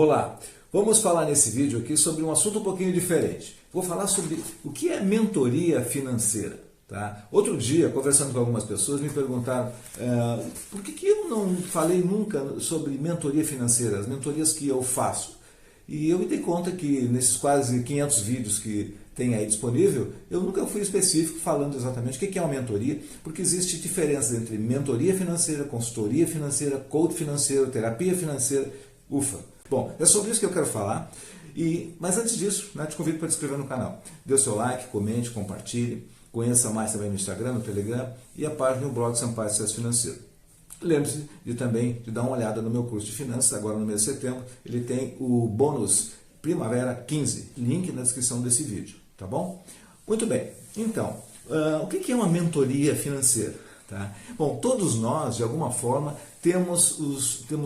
Olá, vamos falar nesse vídeo aqui sobre um assunto um pouquinho diferente. Vou falar sobre o que é mentoria financeira. Tá? Outro dia, conversando com algumas pessoas, me perguntaram por que eu não falei nunca sobre mentoria financeira, as mentorias que eu faço. E eu me dei conta que nesses quase 500 vídeos que tem aí disponível, eu nunca fui específico falando exatamente o que é uma mentoria, porque existe diferença entre mentoria financeira, consultoria financeira, coach financeiro, terapia financeira, ufa. Bom, é sobre isso que eu quero falar, mas antes disso, te convido para te inscrever no canal. Dê o seu like, comente, compartilhe, conheça mais também no Instagram, no Telegram e a página no blog Sampaio Sucesso Financeiro. Lembre-se também de dar uma olhada no meu curso de finanças, agora no mês de setembro, ele tem o bônus Primavera 15, link na descrição desse vídeo, tá bom? Muito bem, então, o que é uma mentoria financeira? Tá? Bom, todos nós, de alguma forma, temos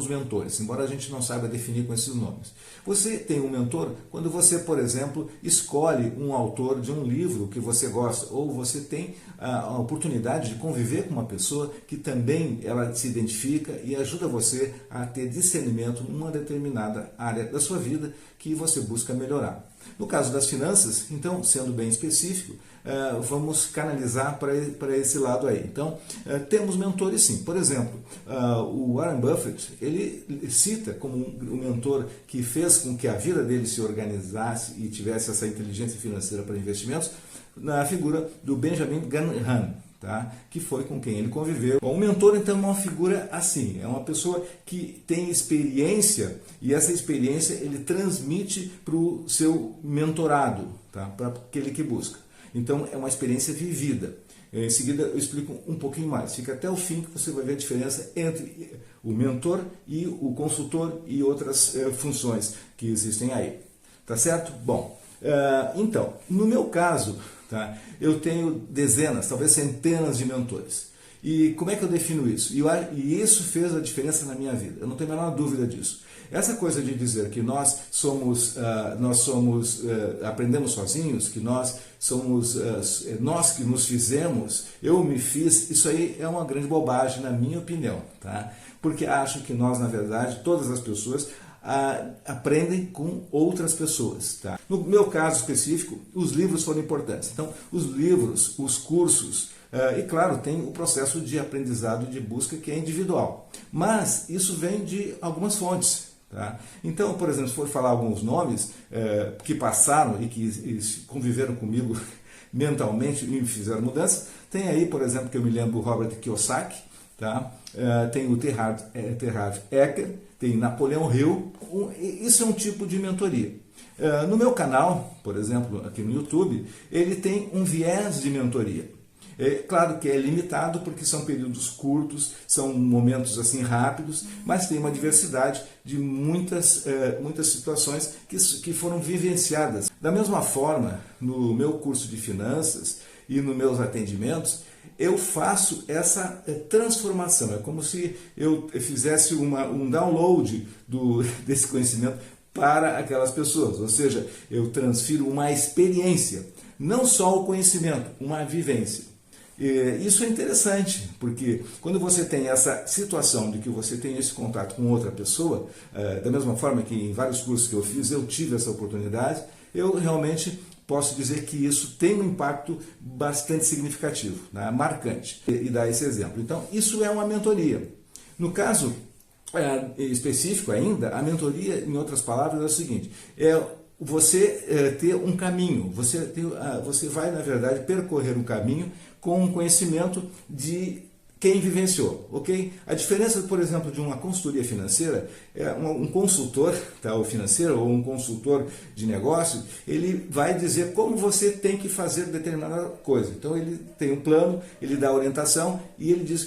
mentores, embora a gente não saiba definir com esses nomes. Você tem um mentor quando você, por exemplo, escolhe um autor de um livro que você gosta, ou você tem a oportunidade de conviver com uma pessoa que também ela se identifica e ajuda você a ter discernimento numa determinada área da sua vida que você busca melhorar. No caso das finanças, então, sendo bem específico, vamos canalizar para esse lado aí. Então, temos mentores sim. Por exemplo, o Warren Buffett, ele cita como um mentor que fez com que a vida dele se organizasse e tivesse essa inteligência financeira para investimentos, na figura do Benjamin Graham, tá? Que foi com quem ele conviveu. Bom, o mentor, então, é uma figura assim, é uma pessoa que tem experiência e essa experiência ele transmite para o seu mentorado, tá? Para aquele que busca. Então, é uma experiência vivida. Em seguida, eu explico um pouquinho mais. Fica até o fim que você vai ver a diferença entre o mentor e o consultor e outras funções que existem aí. Tá certo? Bom, então, no meu caso, tá, eu tenho dezenas, talvez centenas de mentores. E como é que eu defino isso? E isso fez a diferença na minha vida. Eu não tenho a menor dúvida disso. Essa coisa de dizer que nós aprendemos sozinhos, que nós somos nós que nos fizemos, eu me fiz, isso aí é uma grande bobagem na minha opinião, tá? Porque acho que nós, na verdade, todas as pessoas aprendem com outras pessoas, tá? No meu caso específico, os livros foram importantes. Então, os livros, os cursos, e claro, tem o processo de aprendizado e de busca que é individual. Mas isso vem de algumas fontes. Tá? Então, por exemplo, se for falar alguns nomes que passaram e que conviveram comigo mentalmente e me fizeram mudanças, tem aí, por exemplo, que eu me lembro, o Robert Kiyosaki, tá? Tem o Terhard Ecker, tem Napoleão Hill. Isso é um tipo de mentoria. No meu canal, por exemplo, aqui no YouTube, ele tem um viés de mentoria. É claro que é limitado porque são períodos curtos, são momentos assim rápidos, mas tem uma diversidade de muitas situações que foram vivenciadas. Da mesma forma, no meu curso de finanças e nos meus atendimentos, eu faço essa transformação. É como se eu fizesse um download desse conhecimento para aquelas pessoas, ou seja, eu transfiro uma experiência, não só o conhecimento, uma vivência. Isso é interessante, porque quando você tem essa situação de que você tem esse contato com outra pessoa, da mesma forma que em vários cursos que eu fiz, eu tive essa oportunidade, eu realmente posso dizer que isso tem um impacto bastante significativo, né, marcante, e dar esse exemplo. Então, isso é uma mentoria. No caso específico ainda, a mentoria, em outras palavras, é o seguinte, você ter um caminho, você vai, na verdade, percorrer um caminho com um conhecimento de quem vivenciou, ok? A diferença, por exemplo, de uma consultoria financeira, um consultor financeiro ou um consultor de negócio, ele vai dizer como você tem que fazer determinada coisa. Então, ele tem um plano, ele dá orientação e ele diz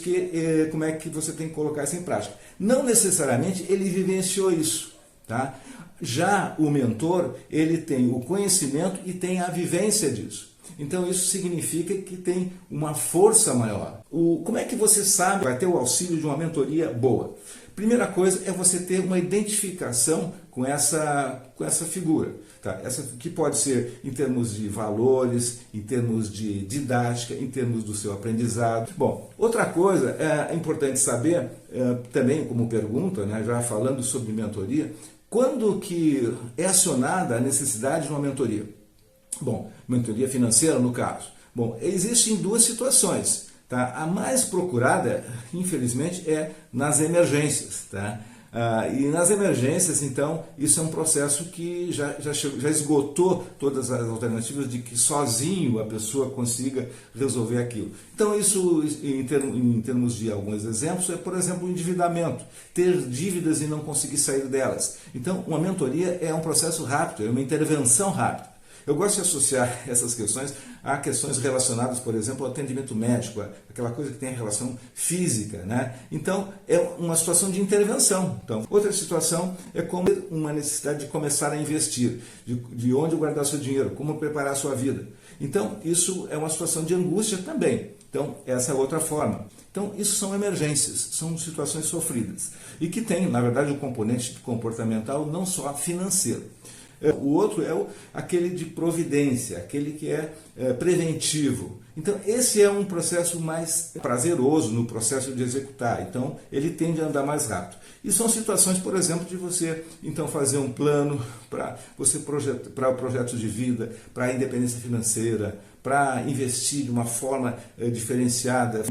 como é que você tem que colocar isso em prática. Não necessariamente ele vivenciou isso, tá? Já o mentor, ele tem o conhecimento e tem a vivência disso. Então isso significa que tem uma força maior. Como é que você sabe que vai ter o auxílio de uma mentoria boa? Primeira coisa é você ter uma identificação com essa figura. Tá? Essa que pode ser em termos de valores, em termos de didática, em termos do seu aprendizado. Bom, outra coisa é importante saber, também como pergunta, né, já falando sobre mentoria, Quando que é acionada a necessidade de uma mentoria? Bom, mentoria financeira no caso. Bom, existem duas situações. Tá? A mais procurada, infelizmente, é nas emergências. Tá? E nas emergências, então, isso é um processo que já esgotou todas as alternativas de que sozinho a pessoa consiga resolver aquilo. Então, isso, em termos de alguns exemplos, é, por exemplo, o endividamento, ter dívidas e não conseguir sair delas. Então, uma mentoria é um processo rápido, é uma intervenção rápida. Eu gosto de associar essas questões a questões relacionadas, por exemplo, ao atendimento médico, aquela coisa que tem relação física, né? Então, é uma situação de intervenção. Então, outra situação é como uma necessidade de começar a investir, de onde guardar seu dinheiro, como preparar a sua vida. Então, isso é uma situação de angústia também. Então, essa é outra forma. Então, isso são emergências, são situações sofridas. E que tem, na verdade, o componente comportamental, não só financeiro. O outro é aquele de providência, aquele que é preventivo. Então, esse é um processo mais prazeroso no processo de executar. Então, ele tende a andar mais rápido. E são situações, por exemplo, de você então fazer um plano para para projetos de vida, para a independência financeira, para investir de uma forma diferenciada,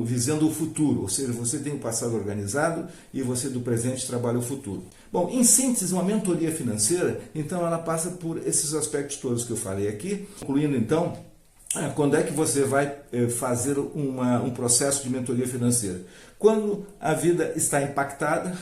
visando o futuro. Ou seja, você tem o passado organizado e você do presente trabalha o futuro. Bom, em síntese, uma mentoria financeira, então ela passa por esses aspectos todos que eu falei aqui, incluindo então, quando é que você vai fazer um processo de mentoria financeira? Quando a vida está impactada,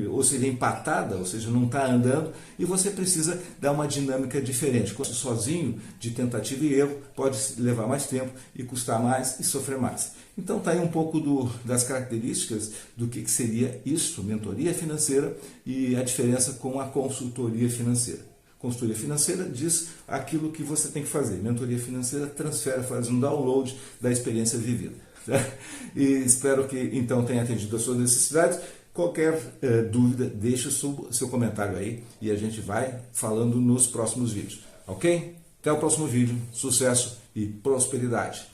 ou seja, empatada, ou seja, não está andando, e você precisa dar uma dinâmica diferente. Sozinho, de tentativa e erro, pode levar mais tempo e custar mais e sofrer mais. Então está aí um pouco das características do que seria isso, mentoria financeira, e a diferença com a consultoria financeira. Consultoria financeira diz aquilo que você tem que fazer. Mentoria financeira transfere, faz um download da experiência vivida. E espero que então tenha atendido as suas necessidades. Qualquer dúvida, deixe o seu comentário aí e a gente vai falando nos próximos vídeos. Ok? Até o próximo vídeo. Sucesso e prosperidade.